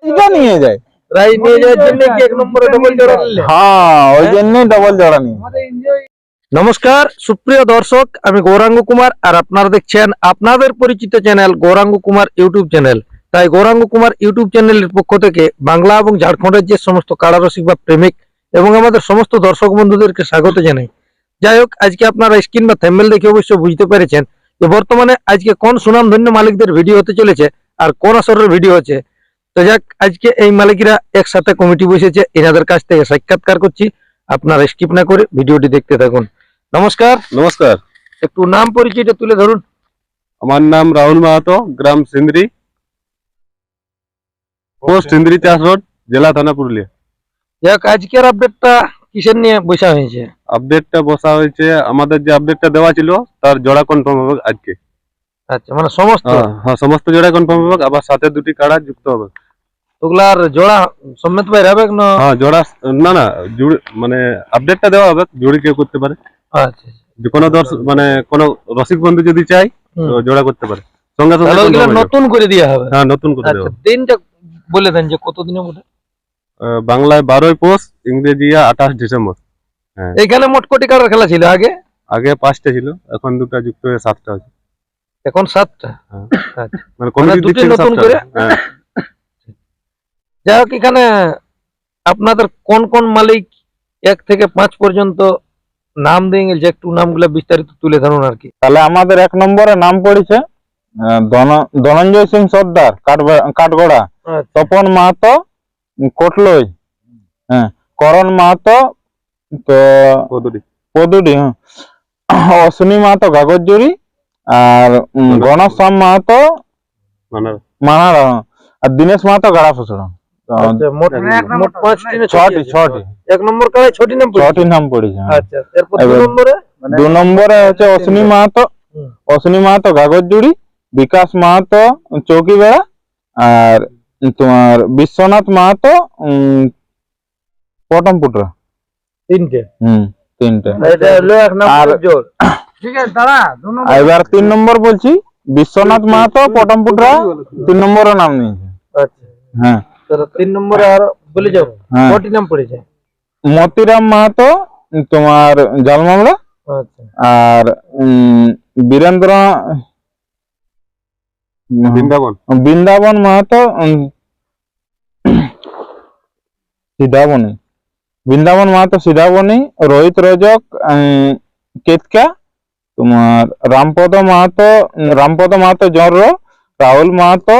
এটা নিয়ে যায়। প্রাইজ নিয়ে যাওয়ার জন্য কি এক নম্বরে ডবল জোড়া নিলে? হ্যাঁ, ওই জন্যই ডবল জোড়া নিয়ে। নমস্কার সুপ্রিয় দর্শক, আমি গৌরাঙ্গ কুমার আর আপনারা দেখছেন আপনাদের পরিচিত channel Gouranga Kumar YouTube channel. তাই গৌরাঙ্গ কুমার ইউটিউব চ্যানেলের পক্ষ থেকে বাংলা এবং ঝাড়খণ্ডের যে সমস্ত কারারসিক বা প্রেমিক এবং আমাদের সমস্ত দর্শক বন্ধুদেরকে স্বাগত জানাই। যাই হোক, আজকে আপনারা স্ক্রিন বা থাম্বনেল দেখে অবশ্য বুঝতে পেরেছেন যে বর্তমানে আজকে কোন সুনামধন্য মালিকদের ভিডিও হতে চলেছে আর কোন আসরের ভিডিও হচ্ছে। তো যাক, আজকে এই মালিকরা একসাথে কমিটি বসেছে, এনাদের কাছ থেকে সাক্ষাৎকার করছি। আপনারা স্কিপ না করে ভিডিওটি দেখতে থাকুন। নমস্কার। নমস্কার, একটু নাম পরিচয়টা তুলে ধরুন। আমার নাম রাহুল মাহাতো, গ্রাম সিন্দ্রি, পোস্ট সিন্দ্রি চাষ রোড, জেলা থানা পুরুলিয়া। যাক, আজকের আপডেটটা কিসের নিয়ে বসা হয়েছে? আপডেটটা বসা হয়েছে, আমাদের যে আপডেটটা দেওয়া ছিল তার জোড়া কনফার্ম হবে আজকে। আচ্ছা, মানে সমস্ত হ্যাঁ, সমস্ত জোড়া কনফার্ম হবে, আবার সাথে দুটি কাড়া যুক্ত হবে। ওগুলার জোড়া সমেত ভাই হবে না? হ্যাঁ, জোড়া না জুড়ি, মানে আপডেটটা দেওয়া হবে, জুড়ি কেউ করতে পারে। আচ্ছা, যে কোনো দর্শক মানে কোনো রসিক বন্ধু যদি চাই তো জোড়া করতে পারে, সঙ্গে সঙ্গে তাহলে ওগুলা confirm হয়ে যাবে। নতুন করে দেওয়া হবে? হ্যাঁ, নতুন করে আচ্ছা, দেওয়া হবে। দিনটা বলে দেন যে কত দিনের মধ্যে? বাংলায় 12ই পৌষ, ইংরেজি 28 ডিসেম্বর। হ্যাঁ, এখানে মোট কোটি কাটার খেলা ছিল আগে? আগে 5টা ছিল, এখন 2টা যুক্ত হয়ে 7টা আছে। এখন 7টা? হ্যাঁ। আচ্ছা, মানে কমিটির দিক দুটি থেকে নতুন 7টা। করে? হ্যাঁ, যাই হোক, এখানে আপনাদের কোন কোন মালিক 1 থেকে 5 পর্যন্ত নাম দিয়ে গেছে, একটু নামগুলো বিস্তারিত তুলে ধরুন আর কি। তাহলে আমাদের 1 নম্বরে নাম পড়েছে ধনঞ্জয় সিং সর্দার, কাঠগড়া। আচ্ছা, তপন মাহাতো, কোটলই। হ্যাঁ, করণ মাহাতো তো পদুডি। হ্যাঁ, অশ্বিনী মাহাতো গাগরজুড়ি, আর গণশ্যাম মাহাতো মানে মানাড়া, আর দীনেশ মাহাতো গাড়া ফসড়া। আচ্ছা, মোট 5টি না 6টি 1 নম্বর কাড়ায় 6টি নাম পড়েছে? 6টি নাম পড়েছে। হ্যাঁ। আচ্ছা, এরপর 2 এবার নম্বরে? 2 নম্বরে হচ্ছে অশ্বিনী মাহাতো গাগরজুড়ি, বিকাশ মাহাতো চৌকিবেড়া, আর তোমার বিশ্বনাথ মাহাতো পটমপুটরা। 3টে? 3টে। এটা হলো 1 নম্বর জোর। ঠিক আছে, দাঁড়া। এবার 3 নম্বর বলছি, বিশ্বনাথ মাহাতো পটমপুটরা 3 নম্বরে নাম নিয়েছে। আচ্ছা, হ্যাঁ, তাহলে 3 নম্বরে আর বলে যাও হ্যাঁ। কটি নাম পড়েছে? মতিরাম মাহাতো তোমার জালমামড়া, আচ্ছা, আর বীরেন্দ্র বৃন্দাবন মাহাতো সিধাবনী, বৃন্দাবন মাহাতো সিধাবনী, রোহিত রজক কেতকা, তোমার রামপদ মাহাতো জর, রাহুল মাহাতো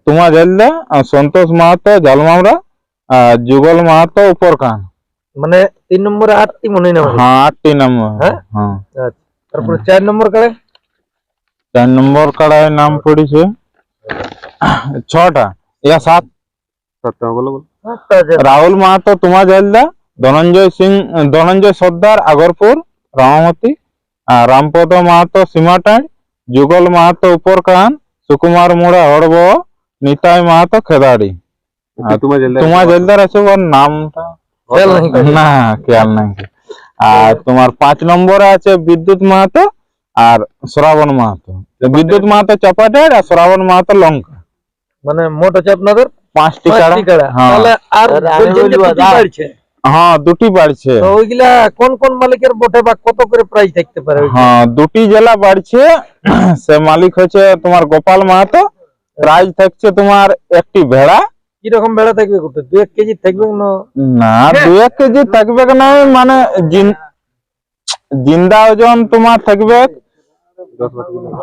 তোমার জেলদা, আর সন্তোষ মাহাতো জালমামড়া, আর যুগল মাহাতো উপরকান। মানে 3 নম্বরে 8টি মনে না? হ্যাঁ, 8টি নম্বর। হ্যাঁ, হ্যাঁ। আচ্ছা, তারপরে 4 নম্বর কাড়ে? 4 নম্বর কাড়ায় নাম পড়েছে 6টা, 7টা বলো। রাহুল মাহাতো তোমার জেলদা, ধনঞ্জয় সর্দার আগরপুর রামামতি, আর রামপদ মাহাতো সীমাটায়, যুগল মাহাতো উপরকান, সুকুমার মুড়া হড়ব, নিতাই মাহাতো খেদাড়ি। তোমার জেলদার আছে, ওর নামটা না খেয়াল নাই। আর তোমার 5 নম্বরে আছে বিদ্যুৎ মাহাতো আর শ্রাবণ মাহাতো। বিদ্যুৎ মাহাতো চাপাটার আর শ্রাবণ মাহাতো লঙ্কা। মানে মোট আছে আপনাদের 5টি কাড়া। তাহলে আর বলছেন যে দুটি বাড়ছে? হ্যাঁ, 2টি বাড়ছে। তো ওইগুলা কোন কোন মালিকের বটে বা কত করে প্রাইস থাকতে পারে? হ্যাঁ, 2টি জেলা বাড়ছে। সে মালিক হচ্ছে তোমার গোপাল মাহাতো। প্রাইস থাকছে তোমার একটি ভেড়া। কিরকম ভেড়া থাকবে? 2-1 কেজি থাকবে না? না, 2-1 কেজি থাকবে না, মানে জিন্দা ওজন তোমার থাকবে।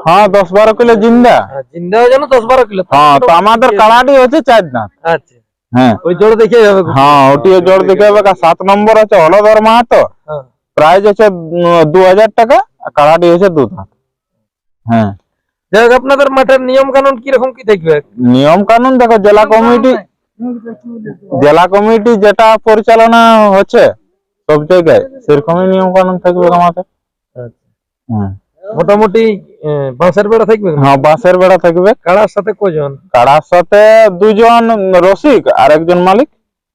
হ্যাঁ, 10-12 কিলো জিন্দা। জিন্দা ওজন 10-12 কিলো? হ্যাঁ, তো আমাদের কাড়াটি হচ্ছে 4 দাঁত। আচ্ছা, হ্যাঁ, ওই জোড় দেখে যাবে? হ্যাঁ, ওটিও জোড় দেখে যাবে। 7 নম্বর আছে হলধর মাহাতো, প্রাইস হচ্ছে 2000 টাকা, আর কাড়াটি হচ্ছে 2 দাঁত। হ্যাঁ, যাই হোক, আপনাদের মাঠের নিয়ম কানুন কিরকম কি থাকবে? নিয়ম কানুন দেখো, জেলা কমিটি যেটা পরিচালনা হচ্ছে সব জায়গায় সেরকমই নিয়ম কানুন থাকবে আমাদের। হ্যাঁ, মোটামুটি বাঁশের বেড়া থাকবে? হ্যাঁ, বাঁশের বেড়া থাকবে। কাড়ার সাথে কজন? কাড়ার সাথে 2 জন রসিক আর 1 জন মালিক।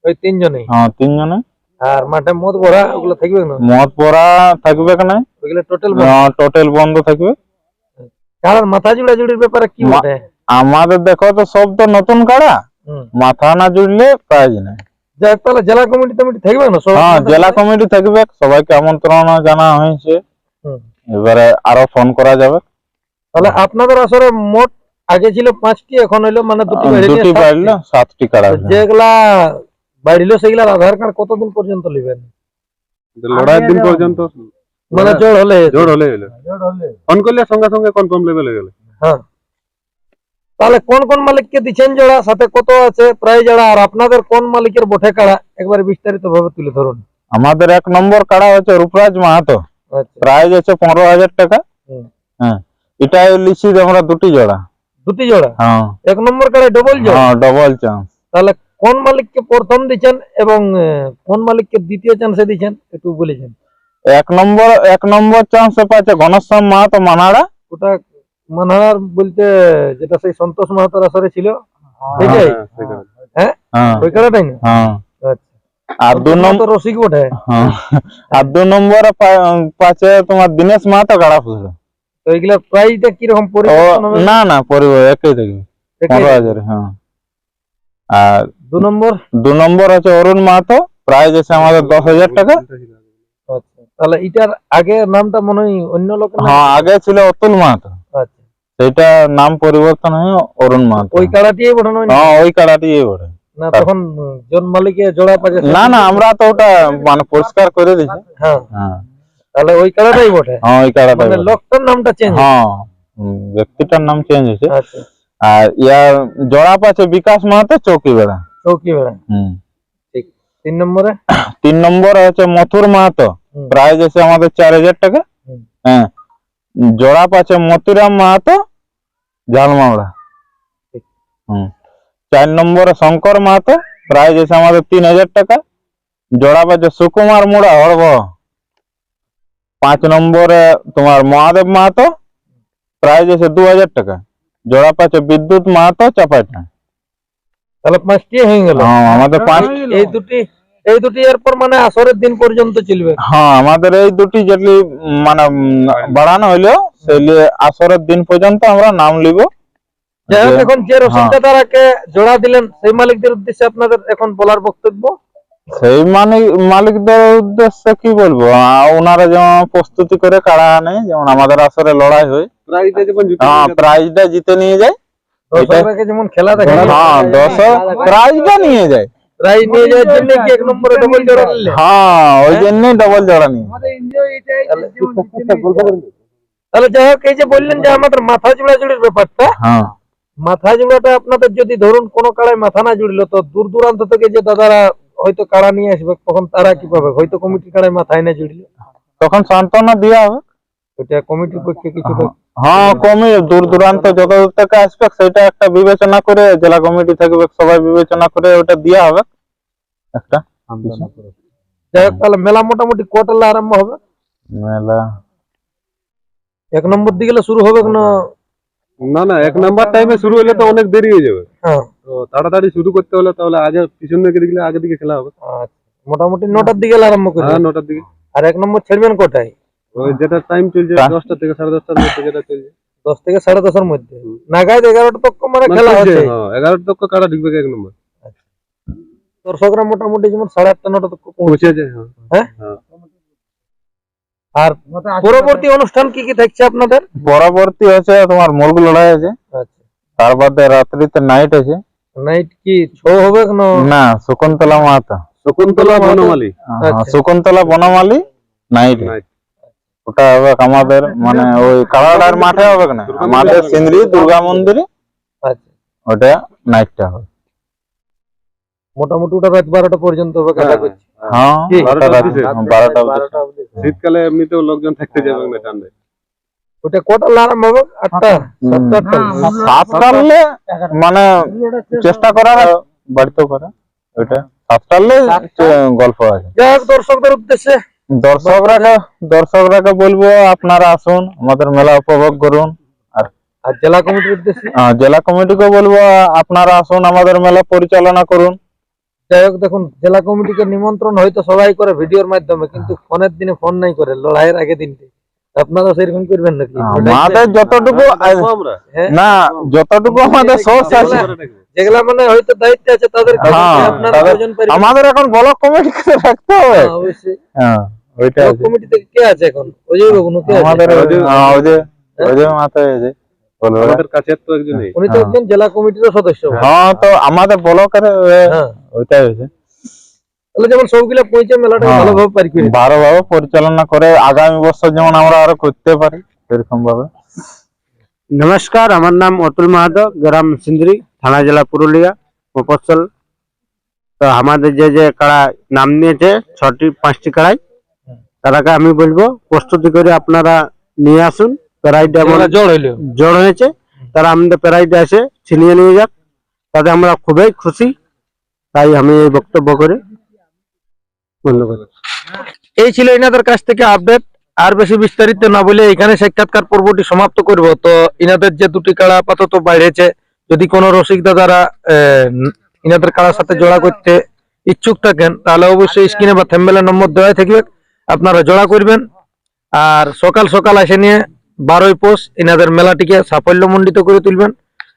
ওই 3 জনেই? হ্যাঁ, 3 জনে। আর মাঠে মদ ভরা ওগুলো থাকবে না? মদ পড়া থাকবে না, ওগুলো টোটাল টোটাল বন্ধ থাকবে। কাড়ার মাথা জুড়া জুড়ির ব্যাপারে কি বলে? আমাদের দেখো তো সব তো নতুন কাড়া, হুম। মাথা না জুড়লে প্রাইজ নেই। যাই হোক, তাহলে জেলা কমিটি টমিটি থাকবে না সব? হ্যাঁ, জেলা কমিটি থাকবে, সবাইকে আমন্ত্রণ জানা হয়েছে। হুম। এবারে আরো ফোন করা যাবে। তাহলে আপনাদের আসরে মোট আগে ছিল 5টি, এখন হইলো মানে দুটি বাইরে দুটি নিয়ে বাড়লো, 7টি কাড়া হলো। যেগুলা বাড়িলো সেগুলার আধার কার্ড কতদিন পর্যন্ত নেবেন? লড়াইয়ের দিন পর্যন্ত মানে জোর হলে? জোর হলে ফোন করলে সঙ্গে সঙ্গে কনফার্ম লেভেল হয়ে গেল। হ্যাঁ। তাহলে কোন কোন মালিককে দিচ্ছেন জোড়া, সাথে কত আছে প্রায় জোড়া, আর আপনাদের কোন মালিকের বটে কাড়া একবার বিস্তারিত ভাবে তুলে ধরুন। আমাদের 1 নম্বর কাড়া হচ্ছে রূপরাজ মাহাতো, আচ্ছা। প্রাইজ আছে 15,000 টাকা। হুম। হ্যাঁ, এটা লিখছি আমরা দুটি জোড়া। দুটি জোড়া? হ্যাঁ 1 নম্বর কাড়ায় ডবল জোড়া? হ্যাঁ, ডবল চান্স। তাহলে কোন মালিককে প্রথম দিচ্ছেন এবং কোন মালিককে দ্বিতীয় চান্সে দিচ্ছেন একটু বলেছেন। 1 নম্বর চান্সে পাচ্ছে ঘনশ্যাম মাহাতো মানাড়া। ওটা মানহার বলতে যেটা সেই সন্তোষ মাহাতোর আসরে ছিল সেটাই? হ্যাঁ, হ্যাঁ ওই কাড়াটাই না? হ্যাঁ। আচ্ছা। আর 2 নম্বর তো রসিক বটে। হ্যাঁ, আর 2 নম্বরে পাচ্ছে তোমার দীনেশ মাহাতো গাড়া ফুসলো। তো এগুলার প্রাইসটা কিরকম ও পরিবর্তন হবে? না না, পরিবার একই থাকবে, 15,000। হ্যাঁ। আর 2 নম্বর? 2 নম্বর আছে অরুণ মাহাতো, প্রাইজ আছে আমাদের 10,000 টাকা। আচ্ছা। তাহলে এটার আগে নামটা মনে হয় অন্য লোকের নাম? হ্যাঁ, আগে ছিল অতুল মাহাতো, আচ্ছা। সেটা নাম পরিবর্তন হয়ে অরুণ মাহাতো। ওই কাড়াটিই বঠানো হয় না? হ্যাঁ, ওই কাড়াটি বটে। না তখন জন মালিকে জোড়া পাচ্ছে? না না, আমরা তো ওটা মানে পরিষ্কার করে দিছি। হ্যাঁ। হ্যাঁ তাহলে ওই কাড়াটাই বটে? হ্যাঁ, ওই কাড়াটা মানে লোকটার নামটা চেঞ্জ? হ্যাঁ, ব্যক্তিটার নাম চেঞ্জ হয়েছে। আচ্ছা। আর ইয়ার জোড়া পাচ্ছে বিকাশ মাহাতো চৌকি বেড়া। চৌকি বেড়া। হুম। ঠিক। 3 নম্বরে? 3 নম্বর হচ্ছে মথুর মাহাতো, হুম। প্রাইজ আছে আমাদের 4,000 টাকা। হুম। হ্যাঁ, জোড়া পাচ্ছে মতিরাম মাহাতো ঝালমাওড়া। ঠিক। হুম। 4 নম্বরে শঙ্কর মাহাতো, প্রাইজ আছে আমাদের 3,000 টাকা। জোড়া পাচ্ছে সুকুমার মুড়া হড়ব। 5 নম্বরে তোমার মহাদেব মাহাতো, প্রাইজ আছে 2,000 টাকা। জোড়া পাচ্ছে বিদ্যুৎ মাহাতো চাপাইটা। তাহলে 5টি হয়ে গেল। হ্যাঁ, আমাদের 5। এই দুটি এরপর মানে আসরের দিন পর্যন্ত চলবে? হ্যাঁ, আমাদের এই দুটি যেটি মানে বাড়ানো হইলো সেগুলি আসরের দিন পর্যন্ত আমরা নাম লিব। যাই হোক, এখন যে রসিকটা তারাকে জোড়া দিলেন সেই মালিকদের উদ্দেশ্যে আপনাদের এখন বলার বক্তব্য? সেই মালিকদের উদ্দেশ্যে কি বলবো, ওনারা যেমন প্রস্তুতি করে কাড়া আনে, যেমন আমাদের আসরে লড়াই হয়, প্রাইজটা যেমন হ্যাঁ প্রাইজটা জিতে নিয়ে যায়। দর্শকরাকে যেমন খেলা দেখা যায়, হ্যাঁ, দর্শক প্রাইজটা নিয়ে যায়। প্রাইজ নিয়ে যাওয়ার জন্য কি 1 নম্বরে ডবল জোড়া দিলে? হ্যাঁ, ওই জন্যই ডবল জোড়া নিয়ে। তাহলে যাই হোক, এই যে বললেন যে আমাদের মাথা জোড়াজুড়ির ব্যাপারটা, হ্যাঁ মাথা জোড়াটা আপনাদের যদি ধরুন কোনো কাড়ায় মাথা না জুড়লো, তো দূর দূরান্ত থেকে যে দাদারা হয়তো কাড়া নিয়ে আসবে, তখন তারা কি পাবে? হয়তো কমিটির কাড়ায় মাথায় না জুড়লো, তখন সান্ত্বনা দেওয়া হবে। ওইটা কমিটির পক্ষে কিছুটা? হ্যাঁ, কমি দূর দূরান্ত যত দূর থেকে আসবে সেটা একটা বিবেচনা করে, জেলা কমিটি থাকবে, সবাই বিবেচনা করে ওটা দেওয়া হবে একটা। যাই হোক, তাহলে মেলা মোটামুটি কটালে আরম্ভ হবে? মেলা 1 নম্বর দিকে শুরু হবে না? না না, 1 নাম্বার টাইমে শুরু হলে তো অনেক দেরি হয়ে যাবে। হ্যাঁ। তো তাড়াতাড়ি শুরু করতে হলে তাহলে আগে পিছন দিকে দিলে আগে দিকে খেলা হবে। আচ্ছা, মোটামুটি 9টার দিকে আরম্ভ করবে? হ্যাঁ, 9টার দিকে। আর 1 নম্বর ছাড়বেন কোটায়? ওই যেটা টাইম চলছে 10টা থেকে 10:30টার মধ্যে যেটা চলছে। 10 থেকে 10:30 মধ্যে নাগাদ 11টা তক মানে খেলা হচ্ছে? হ্যাঁ, 11টা তক কারা ঢুকবে 1 নম্বর। দর্শকরা মোটামুটি যেমন 8:30 9টা তক পৌঁছে যায়। হ্যাঁ। হ্যাঁ। আর পরবর্তী অনুষ্ঠান কি কি থাকছে আপনাদের? পরবর্তী আছে তোমার মুরগ লড়াই আছে, আচ্ছা। তার বাদে রাত্রিতে নাইট আছে। নাইট কি শো হবে না? না, শকুন্তলা মাহাতো, শকুন্তলা বনমালী। আচ্ছা। শকুন্তলা বনমালী নাইট। ওটা হবে আমাদের মানে ওই কালাড়ার মাঠে হবে না, আমাদের সিন্দ্রি দুর্গা মন্দিরে। আচ্ছা। ওটা নাইটটা হবে। মোটামুটি ওটা রাত 12টা পর্যন্ত হবে কথা করছি। হ্যাঁ, কি? 12টা অবধি। শীতকালে এমনিতেও লোকজন থাকতে যাবে না ঠান্ডায়। ওটা কটা আরম্ভ হবে? 8টা 7টা? 7টালে মানে চেষ্টা করা বাড়িতে করে, ওইটা 7টালে গল্প আছে। যাই হোক, দর্শকদের উদ্দেশ্যে দর্শকরাকে বলবো আপনারা আসুন, আমাদের মেলা উপভোগ করুন। আর জেলা কমিটির উদ্দেশ্যে? জেলা কমিটিকে বলবো আপনারা আসুন, আমাদের মেলা পরিচালনা করুন। যাই হোক, দেখুন জেলা কমিটিকে নিমন্ত্রণ হয়তো সবাই করে ভিডিওর মাধ্যমে, কিন্তু ফোনের দিনে ফোন নাই করে, লড়াইয়ের আগে দিনটি আপনারা সেরকম করবেন নাকি? আমাদের যতটুকু আমরা হ্যাঁ? না, যতটুকু আমাদের সোর্স আছে, যেগুলা মানে হয়তো দায়িত্বে আছে তাদের হ্যাঁ, আপনারা তাদের- ওজন পরিমাপ- আমাদের এখন ব্লক কমিটি রাখতে হবে। হ্যাঁ, অবশ্যই। হ্যাঁ, ওইটা ব্লক আছে। কমিটি থেকে কে আছে এখন? অজয় বাবু কে আছে? আমাদের হ্যাঁ, ওই যে মাথায় আছে বলবে। আমাদের কাছে তো একজন নেই। উনি তো একজন জেলা কমিটির সদস্য। হ্যাঁ, তো আমাদের ব্লকের হ্যাঁ, ওইটাই হয়েছে, তাহলে যেমন সবগুলা পৌঁছে মেলাটা হ্যাঁ। ভালোভাবে পারি করে। ভালোভাবে পরিচালনা করে আগামী বছর যেমন আমরা আরো করতে পারি সেরকম ভাবে। নমস্কার, আমার নাম অতুল মাহাতো, গ্রাম সিন্দ্রি, থানা জেলা পুরুলিয়া, মফস্বল। তো আমাদের যে কাড়া নাম নিয়েছে 5টি কাড়াই, তারাকে আমি বলবো প্রস্তুতি করে আপনারা নিয়ে আসুন। প্যারাইড এমন যেগুলা জড় হইলো। জড় হয়েছে, তারা আমাদের প্যারাইডে এসে ছিনিয়ে নিয়ে যাক, তাতে আমরা খুবই খুশি। তাই আমি এই বক্তব্য করে বন্ধ করি। এই ছিল ইনাদের কাছ থেকে আপডেট। আর বেশি বিস্তারিত না বলে এখানে সাক্ষাৎকার পর্বটি সমাপ্ত করব। তো ইনাদের যে দুটি কাড়া আপাতত বাইরেছে, যদি কোনো রসিক দাদারা ইনাদের কাড়ার সাথে জোড়া করতে ইচ্ছুক থাকেন তাহলে অবশ্যই স্ক্রিনে বা থ্যাম্বনেলের নম্বর দেওয়া থাকবে, আপনারা জোড়া করবেন। আর সকাল সকাল এসে নিয়ে 12ই পৌষ ইনাদের মেলাটিকে সাফল্যমণ্ডিত করে তুলবেন।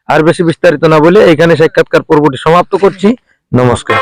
আর বেশি বিস্তারিত না বলে এখানে সাক্ষাৎকার পর্বটি সমাপ্ত করছি। নমস্কার।